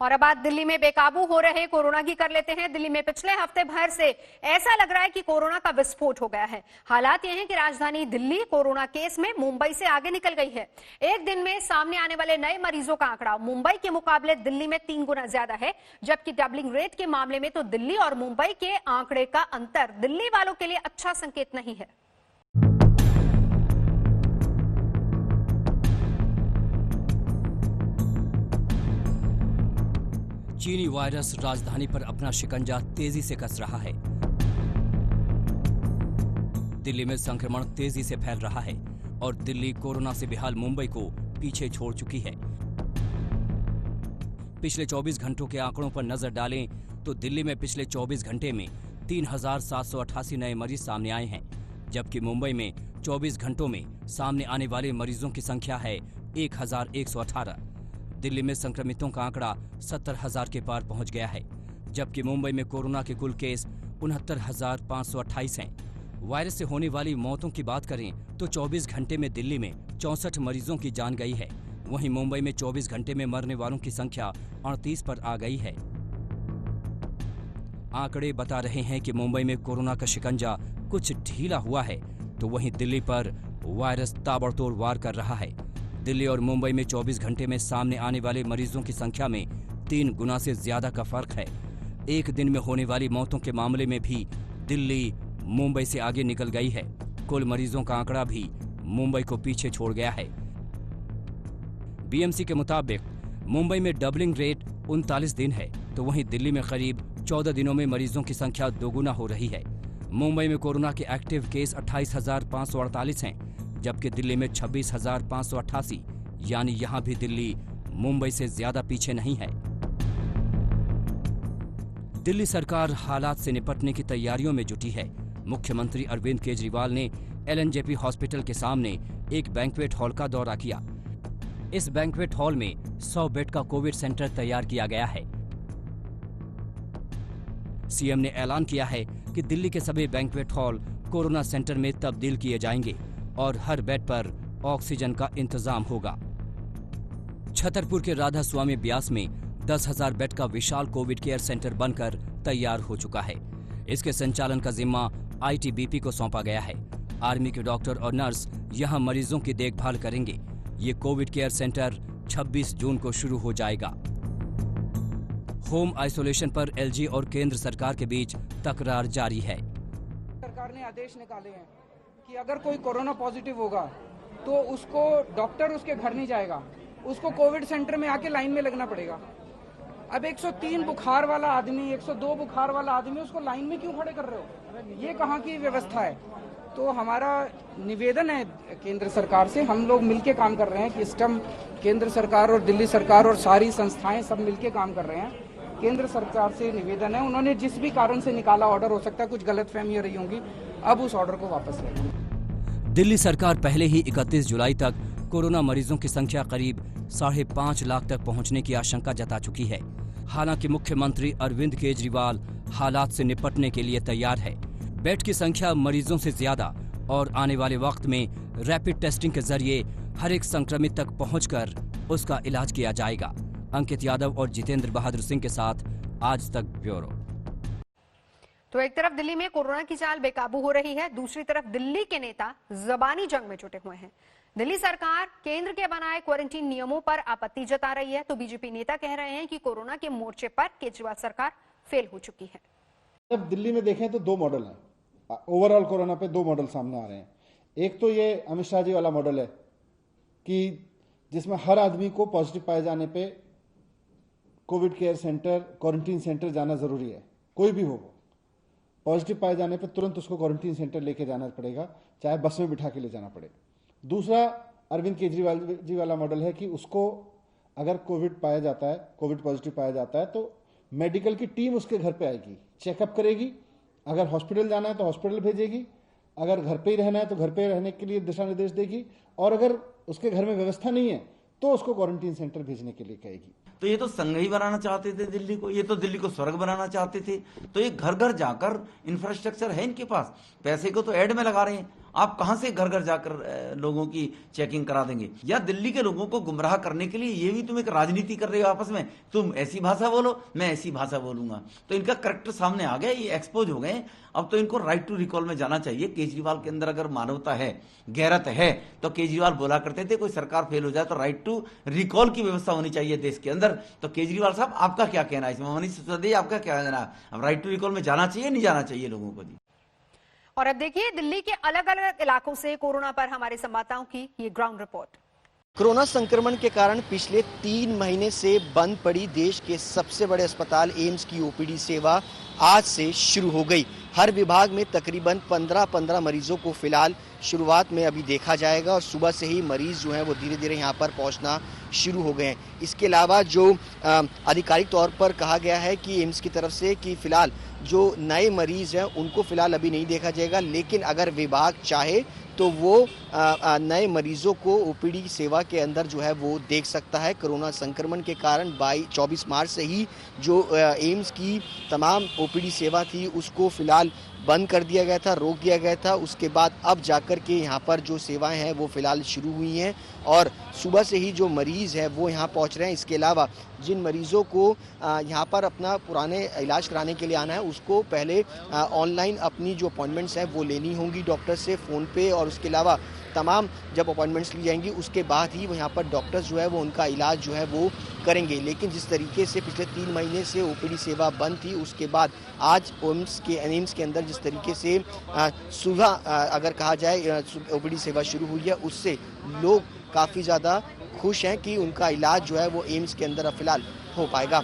और अब बात दिल्ली में बेकाबू हो रहे कोरोना की कर लेते हैं। दिल्ली में पिछले हफ्ते भर से ऐसा लग रहा है कि कोरोना का विस्फोट हो गया है। हालात यह है कि राजधानी दिल्ली कोरोना केस में मुंबई से आगे निकल गई है। एक दिन में सामने आने वाले नए मरीजों का आंकड़ा मुंबई के मुकाबले दिल्ली में 3 गुना ज्यादा है, जबकि डबलिंग रेट के मामले में तो दिल्ली और मुंबई के आंकड़े का अंतर दिल्ली वालों के लिए अच्छा संकेत नहीं है। चीनी वायरस राजधानी पर अपना शिकंजा तेजी से कस रहा है। दिल्ली में संक्रमण तेजी से फैल रहा है और दिल्ली कोरोना से बेहाल मुंबई को पीछे छोड़ चुकी है। पिछले 24 घंटों के आंकड़ों पर नजर डालें तो दिल्ली में पिछले 24 घंटे में 3,788 नए मरीज सामने आए हैं, जबकि मुंबई में 24 घंटों में सामने आने वाले मरीजों की संख्या है 1,118। दिल्ली में संक्रमितों का आंकड़ा 70,000 के पार पहुंच गया है, जबकि मुंबई में कोरोना के कुल केस 69,528 हैं। वायरस से होने वाली मौतों की बात करें तो 24 घंटे में दिल्ली में 64 मरीजों की जान गई है। वहीं मुंबई में 24 घंटे में मरने वालों की संख्या 38 पर आ गई है। आंकड़े बता रहे हैं कि मुंबई में कोरोना का शिकंजा कुछ ढीला हुआ है, तो वहीं दिल्ली पर वायरस ताबड़तोड़ वार कर रहा है। दिल्ली और मुंबई में 24 घंटे में सामने आने वाले मरीजों की संख्या में 3 गुना से ज्यादा का फर्क है। एक दिन में होने वाली मौतों के मामले में भी दिल्ली मुंबई से आगे निकल गई है। कुल मरीजों का आंकड़ा भी मुंबई को पीछे छोड़ गया है। बीएमसी के मुताबिक मुंबई में डबलिंग रेट 39 दिन है, तो वहीं दिल्ली में करीब 14 दिनों में मरीजों की संख्या दोगुना हो रही है। मुंबई में कोरोना के एक्टिव केस 28,548 हैं, जबकि दिल्ली में 26,588, यानी यहां भी दिल्ली मुंबई से ज्यादा पीछे नहीं है। दिल्ली सरकार हालात से निपटने की तैयारियों में जुटी है। मुख्यमंत्री अरविंद केजरीवाल ने एलएनजेपी हॉस्पिटल के सामने एक बैंक्वेट हॉल का दौरा किया। इस बैंक्वेट हॉल में 100 बेड का कोविड सेंटर तैयार किया गया है। सीएम ने ऐलान किया है कि दिल्ली के सभी बैंक्वेट हॉल कोरोना सेंटर में तब्दील किए जाएंगे और हर बेड पर ऑक्सीजन का इंतजाम होगा। छतरपुर के राधा स्वामी ब्यास में 10,000 बेड का विशाल कोविड केयर सेंटर बनकर तैयार हो चुका है। इसके संचालन का जिम्मा आईटीबीपी को सौंपा गया है। आर्मी के डॉक्टर और नर्स यहां मरीजों की देखभाल करेंगे। ये कोविड केयर सेंटर 26 जून को शुरू हो जाएगा। होम आइसोलेशन पर एलजी और केंद्र सरकार के बीच तकरार जारी है। सरकार ने आदेश निकाले हैं कि अगर कोई कोरोना पॉजिटिव होगा तो उसको डॉक्टर उसके घर नहीं जाएगा, उसको कोविड सेंटर में आके लाइन में लगना पड़ेगा। अब 103 बुखार वाला आदमी, 102 बुखार वाला आदमी, उसको लाइन में क्यों खड़े कर रहे हो? ये कहाँ की व्यवस्था है? तो हमारा निवेदन है केंद्र सरकार से, हम लोग मिलके काम कर रहे हैं कि सिस्टम केंद्र सरकार और दिल्ली सरकार और सारी संस्थाएं सब मिलके काम कर रहे हैं। केंद्र सरकार से निवेदन है, उन्होंने जिस भी कारण से निकाला ऑर्डर, हो सकता है कुछ गलतफहमी रही होंगी, अब उस ऑर्डर को वापस लें। दिल्ली सरकार पहले ही 31 जुलाई तक कोरोना मरीजों की संख्या करीब 5.5 लाख तक पहुंचने की आशंका जता चुकी है। हालांकि मुख्यमंत्री अरविंद केजरीवाल हालात से निपटने के लिए तैयार है। बेड की संख्या मरीजों से ज्यादा और आने वाले वक्त में रैपिड टेस्टिंग के जरिए हर एक संक्रमित तक पहुंचकर उसका इलाज किया जाएगा। अंकित यादव और जितेंद्र बहादुर सिंह के साथ आज तक ब्यूरो। तो एक तरफ दिल्ली में कोरोना की चाल बेकाबू हो रही है, दूसरी तरफ दिल्ली के नेता जबानी जंग में जुटे हुए हैं। दिल्ली सरकार केंद्र के बनाए क्वारंटीन नियमों पर आपत्ति जता रही है, तो बीजेपी नेता कह रहे हैं कि कोरोना के मोर्चे पर केजरीवाल सरकार फेल हो चुकी है। जब दिल्ली में देखें तो 2 मॉडल हैं। ओवरऑल कोरोना पे 2 मॉडल सामने आ रहे हैं। एक तो ये अमित शाह जी वाला मॉडल है कि जिसमें हर आदमी को पॉजिटिव पाए जाने पे Covid care centre, quarantine centre जाना जरूरी है। कोई भी हो, पॉजिटिव पाए जाने पे तुरंत उसको क्वारंटीन सेंटर लेके जाना पड़ेगा, चाहे बस में बिठा के ले जाना पड़े। दूसरा अरविंद केजरीवाल जी वाला मॉडल है कि उसको अगर कोविड पाया जाता है, कोविड पॉजिटिव पाया जाता है, तो मेडिकल की टीम उसके घर पे आएगी, चेकअप करेगी। अगर हॉस्पिटल जाना है तो हॉस्पिटल भेजेगी, अगर घर पे ही रहना है तो घर पे रहने के लिए दिशा निर्देश देगी, और अगर उसके घर में व्यवस्था नहीं है तो उसको क्वारंटीन सेंटर भेजने के लिए कहेगी। तो ये तो संघ ही बनाना चाहते थे दिल्ली को, ये तो दिल्ली को स्वर्ग बनाना चाहते थे। तो ये घर घर जाकर इंफ्रास्ट्रक्चर है इनके पास, पैसे को तो ऐड में लगा रहे हैं आप कहां से घर घर जाकर लोगों की चेकिंग करा देंगे? या दिल्ली के लोगों को गुमराह करने के लिए ये भी तुम एक राजनीति कर रहे हो आपस में, तुम ऐसी भाषा बोलो मैं ऐसी भाषा बोलूंगा। तो इनका करेक्टर सामने आ गया, ये एक्सपोज हो गए। अब तो इनको राइट टू रिकॉल में जाना चाहिए। केजरीवाल के अंदर अगर मानवता है, गैरत है, तो केजरीवाल बोला करते थे कोई सरकार फेल हो जाए तो राइट टू रिकॉल की व्यवस्था होनी चाहिए देश के अंदर। तो केजरीवाल साहब आपका क्या कहना है इसमें? मनीष सिसोदिया आपका क्या कहना है? अब राइट टू रिकॉल में जाना चाहिए नहीं जाना चाहिए लोगों को? जी और अब देखिए दिल्ली के अलग अलग इलाकों से कोरोना पर हमारे संवाददाताओं की ये ग्राउंड रिपोर्ट। कोरोना संक्रमण के कारण पिछले 3 महीने से बंद पड़ी देश के सबसे बड़े अस्पताल एम्स की ओपीडी सेवा आज से शुरू हो गई। हर विभाग में तकरीबन 15-15 मरीजों को फिलहाल शुरुआत में अभी देखा जाएगा और सुबह से ही मरीज जो हैं वो धीरे धीरे यहाँ पर पहुँचना शुरू हो गए हैं। इसके अलावा जो आधिकारिक तौर पर कहा गया है कि एम्स की तरफ से कि फिलहाल जो नए मरीज हैं उनको फिलहाल अभी नहीं देखा जाएगा, लेकिन अगर विभाग चाहे तो वो नए मरीजों को ओपीडी सेवा के अंदर जो है वो देख सकता है। कोरोना संक्रमण के कारण 24 मार्च से ही जो एम्स की तमाम ओपीडी सेवा थी उसको फिलहाल बंद कर दिया गया था, रोक दिया गया था। उसके बाद अब जाकर के यहाँ पर जो सेवाएं हैं वो फिलहाल शुरू हुई हैं और सुबह से ही जो मरीज़ हैं वो यहाँ पहुँच रहे हैं। इसके अलावा जिन मरीज़ों को यहाँ पर अपना पुराने इलाज कराने के लिए आना है उसको पहले ऑनलाइन अपनी जो अपॉइंटमेंट्स हैं वो लेनी होंगी डॉक्टर से फ़ोन पे, और उसके अलावा तमाम जब अपॉइंटमेंट्स ली जाएंगी उसके बाद ही वो यहाँ पर डॉक्टर्स जो है वो उनका इलाज जो है वो करेंगे। लेकिन जिस तरीके से पिछले 3 महीने से ओपीडी सेवा बंद थी, उसके बाद आज एम्स के अंदर जिस तरीके से सुबह अगर कहा जाए ओपीडी सेवा शुरू हुई है, उससे लोग काफ़ी ज़्यादा खुश हैं कि उनका इलाज जो है वो एम्स के अंदर अब फिलहाल हो पाएगा।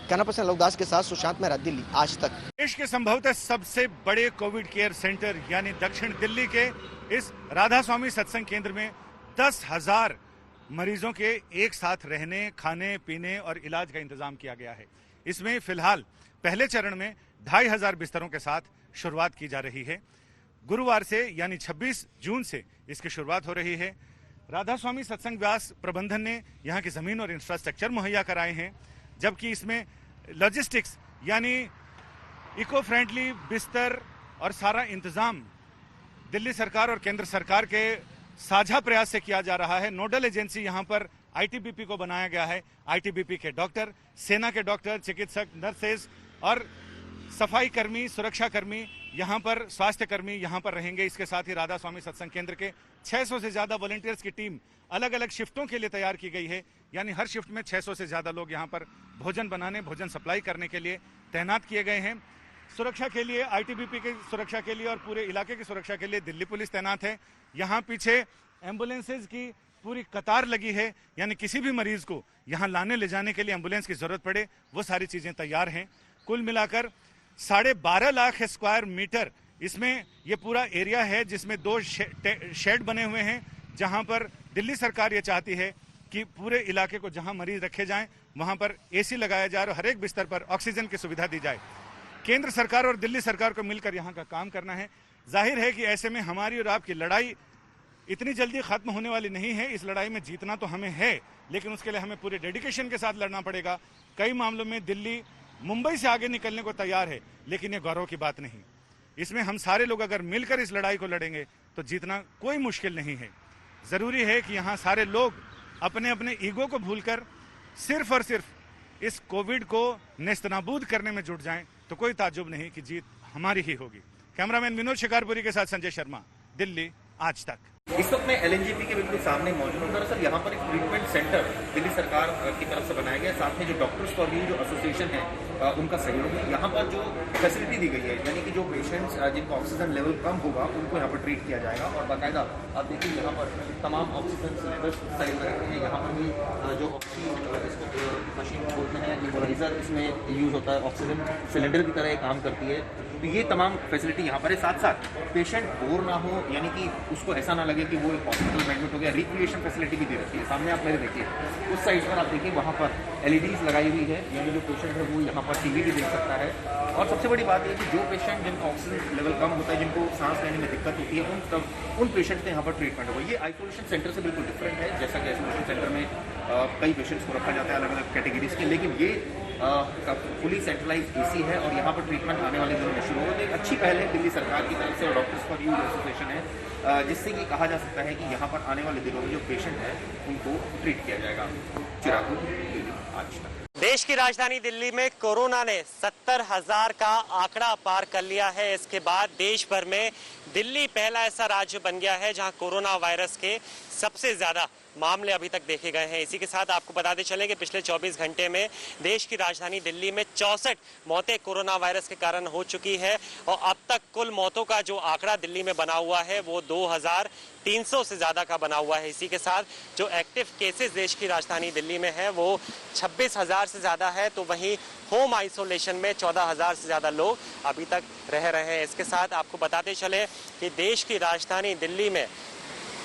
कैमरा पर्सन लोकदास के साथ सुशांत मेहरा, दिल्ली आज तक। देश के संभवतः सबसे बड़े कोविड केयर सेंटर यानी दक्षिण दिल्ली के इस राधा स्वामी सत्संग केंद्र में 10,000 मरीजों के एक साथ रहने, खाने, पीने और इलाज का इंतजाम किया गया है। इसमें फिलहाल पहले चरण में 2,500 बिस्तरों के साथ शुरुआत की जा रही है। गुरुवार से यानी 26 जून से इसकी शुरुआत हो रही है। राधा स्वामी सत्संग व्यास प्रबंधन ने यहाँ की जमीन और इंफ्रास्ट्रक्चर मुहैया कराए हैं, जबकि इसमें लॉजिस्टिक्स यानी इको फ्रेंडली बिस्तर और सारा इंतजाम दिल्ली सरकार और केंद्र सरकार के साझा प्रयास से किया जा रहा है। नोडल एजेंसी यहाँ पर आईटीबीपी को बनाया गया है। आईटीबीपी के डॉक्टर, सेना के डॉक्टर, चिकित्सक, नर्सेज और सफाई कर्मी, सुरक्षा कर्मी, यहाँ पर स्वास्थ्य कर्मी यहाँ पर रहेंगे। इसके साथ ही राधा स्वामी सत्संग केंद्र के 600 से ज़्यादा वॉलंटियर्स की टीम अलग अलग शिफ्टों के लिए तैयार की गई है। यानी हर शिफ्ट में 600 से ज़्यादा लोग यहाँ पर भोजन बनाने, भोजन सप्लाई करने के लिए तैनात किए गए हैं। सुरक्षा के लिए, आईटीबीपी की सुरक्षा के लिए और पूरे इलाके की सुरक्षा के लिए दिल्ली पुलिस तैनात है। यहाँ पीछे एम्बुलेंसेज की पूरी कतार लगी है, यानी किसी भी मरीज को यहाँ लाने ले जाने के लिए एम्बुलेंस की जरूरत पड़े वो सारी चीज़ें तैयार हैं। कुल मिलाकर 12.5 लाख स्क्वायर मीटर इसमें ये पूरा एरिया है, जिसमें 2 शेड बने हुए हैं, जहाँ पर दिल्ली सरकार ये चाहती है कि पूरे इलाके को जहाँ मरीज रखे जाएं वहाँ पर एसी लगाया जाए और हर एक बिस्तर पर ऑक्सीजन की सुविधा दी जाए। केंद्र सरकार और दिल्ली सरकार को मिलकर यहाँ का काम करना है। जाहिर है कि ऐसे में हमारी और आपकी लड़ाई इतनी जल्दी खत्म होने वाली नहीं है। इस लड़ाई में जीतना तो हमें है, लेकिन उसके लिए हमें पूरे डेडिकेशन के साथ लड़ना पड़ेगा। कई मामलों में दिल्ली मुंबई से आगे निकलने को तैयार है, लेकिन ये गौरव की बात नहीं। इसमें हम सारे लोग अगर मिलकर इस लड़ाई को लड़ेंगे तो जीतना कोई मुश्किल नहीं है। ज़रूरी है कि यहाँ सारे लोग अपने अपने ईगो को भूलकर सिर्फ और सिर्फ इस कोविड को नेस्तनाबूद करने में जुट जाएं, तो कोई ताज्जुब नहीं कि जीत हमारी ही होगी। कैमरामैन विनोद शिकारपुरी के साथ संजय शर्मा, दिल्ली आज तक। इस वक्त मैं एलएनजेपी के बिल्कुल सामने मौजूद हूँ। दरअसल यहाँ पर एक ट्रीटमेंट सेंटर दिल्ली सरकार की तरफ से बनाया गया है। साथ में जो डॉक्टर्स फॉर वील जो एसोसिएशन है उनका सहयोग है। यहाँ पर जो फैसिलिटी दी गई है, यानी कि जो पेशेंट्स जिनका ऑक्सीजन लेवल कम होगा उनको यहाँ पर ट्रीट किया जाएगा। और बाकायदा आप देखिए यहाँ पर तमाम ऑक्सीजन सिलेंडर्स साइड में रखे हैं। यहाँ पर भी जो ऑक्सीजन मशीन बोलते हैं, नेबुलाइजर इसमें यूज़ होता है, ऑक्सीजन सिलेंडर की तरह काम करती है। तो ये तमाम फैसिलिटी यहाँ पर है। साथ साथ पेशेंट बोर ना हो, यानी कि उसको ऐसा ना लगे कि वो एक हॉस्पिटल में एडमिट हो गया। रिक्रिएशन फैसिलिटी भी दे रखी है। सामने आप मेरे देखिए उस साइड पर आप देखिए वहाँ पर एलईडीज लगाई हुई है, यानी जो पेशेंट है वो यहाँ पर टीवी भी देख सकता है। और सबसे बड़ी बात यह कि जो पेशेंट जिनका ऑक्सीजन लेवल कम होता है, जिनको सांस लेने में दिक्कत होती है, उन पेशेंट से यहाँ पर ट्रीटमेंट होगा। ये आइसोलेशन सेंटर से बिल्कुल डिफरेंट है। जैसा कि आइसोलेशन सेंटर में कई पेशेंट्स को रखा जाता है अलग अलग कैटेगरीज के, लेकिन ये फुली सेंट्रलाइज एसी है और यहाँ पर ट्रीटमेंट आने वाले दिनों में शुरू होगा। तो एक अच्छी पहल है दिल्ली सरकार की तरफ से और डॉक्टर्स फॉर यूथ एसोसिएशन है, जिससे कि कहा जा सकता है कि यहाँ पर आने वाले दिनों में जो पेशेंट है उनको ट्रीट किया जाएगा। चिराग, दिल्ली, आज तक। देश की राजधानी दिल्ली में कोरोना ने 70,000 का आंकड़ा पार कर लिया है। इसके बाद देश भर में दिल्ली पहला ऐसा राज्य बन गया है जहां कोरोना वायरस के सबसे ज्यादा मामले अभी तक देखे गए हैं। इसी के साथ आपको बताते चलें कि पिछले 24 घंटे में देश की राजधानी दिल्ली में 64 मौतें कोरोना वायरस के कारण हो चुकी है और अब तक कुल मौतों का जो आंकड़ा दिल्ली में बना हुआ है वो 2300 से ज्यादा का बना हुआ है। इसी के साथ जो एक्टिव केसेस देश की राजधानी दिल्ली में है वो 26,000 से ज्यादा है, तो वहीं होम आइसोलेशन में 14,000 से ज्यादा लोग अभी तक रह रहे हैं। इसके साथ आपको बताते चले कि देश की राजधानी दिल्ली में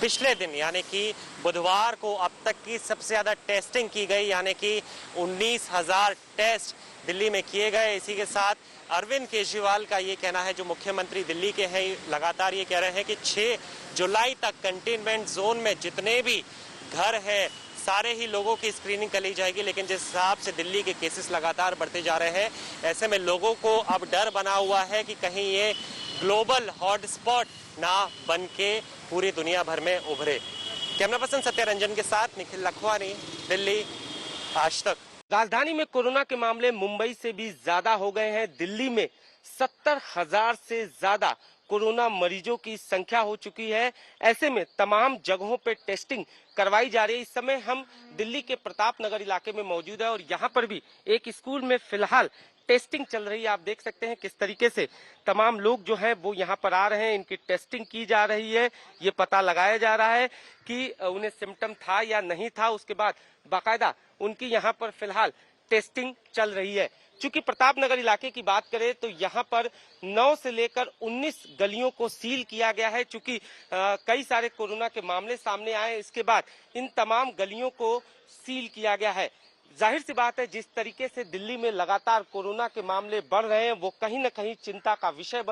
पिछले दिन यानी कि बुधवार को अब तक की सबसे ज्यादा टेस्टिंग की गई, यानी कि 19,000 टेस्ट दिल्ली में किए गए। इसी के साथ अरविंद केजरीवाल का ये कहना है, जो मुख्यमंत्री दिल्ली के हैं, लगातार ये कह रहे हैं कि 6 जुलाई तक कंटेनमेंट जोन में जितने भी घर है सारे ही लोगों की स्क्रीनिंग कर ली जाएगी। लेकिन जिस हिसाब से दिल्ली के केसेस लगातार बढ़ते जा रहे हैं, ऐसे में लोगों को अब डर बना हुआ है कि कहीं ये ग्लोबल हॉटस्पॉट ना बन के पूरी दुनिया भर में उभरे। कैमरा पर्सन सत्यरंजन के साथ निखिल लखवानी, दिल्ली, आज तक। राजधानी में कोरोना के मामले मुंबई से भी ज्यादा हो गए हैं। दिल्ली में 70,000 से ज्यादा कोरोना मरीजों की संख्या हो चुकी है। ऐसे में तमाम जगहों पे टेस्टिंग करवाई जा रही है। इस समय हम दिल्ली के प्रताप नगर इलाके में मौजूद है और यहाँ पर भी एक स्कूल में फिलहाल टेस्टिंग चल रही है। आप देख सकते हैं किस तरीके से तमाम लोग जो हैं वो यहाँ पर आ रहे हैं, इनकी टेस्टिंग की जा रही है। ये पता लगाया जा रहा है कि उन्हें सिम्टम था या नहीं था। उसके बाद बाकायदा उनकी यहाँ पर फिलहाल टेस्टिंग चल रही है। चूंकि प्रताप नगर इलाके की बात करें तो यहाँ पर 9 से लेकर 19 गलियों को सील किया गया है। चूंकि कई सारे कोरोना के मामले सामने आए, इसके बाद इन तमाम गलियों को सील किया गया है। जाहिर सी बात है, जिस तरीके से दिल्ली में लगातार कोरोना के मामले बढ़ रहे हैं वो कहीं न कहीं चिंता का विषय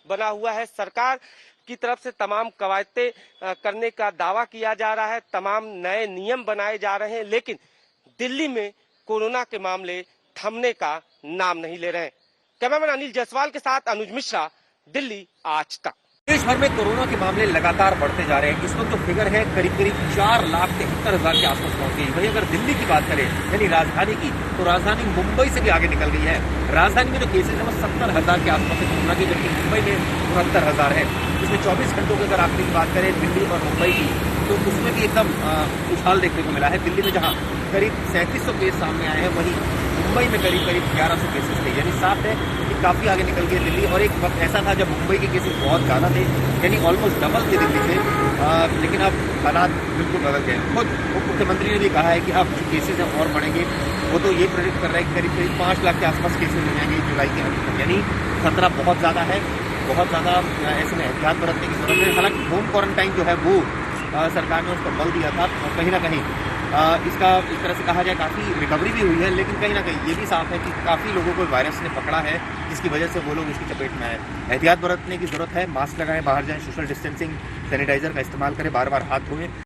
बना हुआ है। सरकार की तरफ से तमाम कवायदे करने का दावा किया जा रहा है, तमाम नए नियम बनाए जा रहे हैं, लेकिन दिल्ली में कोरोना के मामले थमने का नाम नहीं ले रहे हैं। कैमरामैन अनिल जायसवाल के साथ अनुज मिश्रा, दिल्ली, आज तक। देश भर में कोरोना के मामले लगातार बढ़ते जा रहे हैं। इस वक्त जो फिगर है करीब 4,73,000 के आसपास पहुंच गई। वहीं अगर दिल्ली की बात करें यानी राजधानी की, तो राजधानी मुंबई से भी आगे निकल गई है। राजधानी में जो केसेज है वो 70,000 के आसपास है कोरोना की, जबकि मुंबई में 73,000 है। इसमें 24 घंटों की अगर आखिरी की बात करें दिल्ली और मुंबई की, तो उसमें भी एकदम उछाल देखने को मिला है। दिल्ली में जहाँ करीब 3700 केस सामने आए हैं, वहीं मुंबई में करीब 1100 केसेस थे। यानी साफ है कि काफी आगे निकल गई दिल्ली। और एक वक्त ऐसा था जब मुंबई के केसेस बहुत ज्यादा थे, यानी ऑलमोस्ट डबल थे दिल्ली से, लेकिन अब हालात बिल्कुल बदल गए। खुद उप मुख्यमंत्री ने भी कहा है कि अब जो केसेज हैं और बढ़ेंगे। वो तो ये प्रेडिक्ट कर रहा है कि करीब 5 लाख के आसपास केसेज हो जाएंगे जुलाई के अंत तक। यानी खतरा बहुत ज्यादा है, बहुत ज्यादा। ऐसे में एहतियात बरतने की जरूरत है। हालांकि होम क्वारंटाइन जो है वो सरकार ने उस पर बल दिया था और कहीं ना कहीं इसका एक तरह से कहा जाए काफ़ी रिकवरी भी हुई है, लेकिन कहीं ना कहीं ये भी साफ है कि काफ़ी लोगों को वायरस ने पकड़ा है, जिसकी वजह से वो लोग इसकी चपेट में आए। एहतियात बरतने की जरूरत है, मास्क लगाएं, बाहर जाएं, सोशल डिस्टेंसिंग, सैनिटाइजर का इस्तेमाल करें, बार बार हाथ धोएं।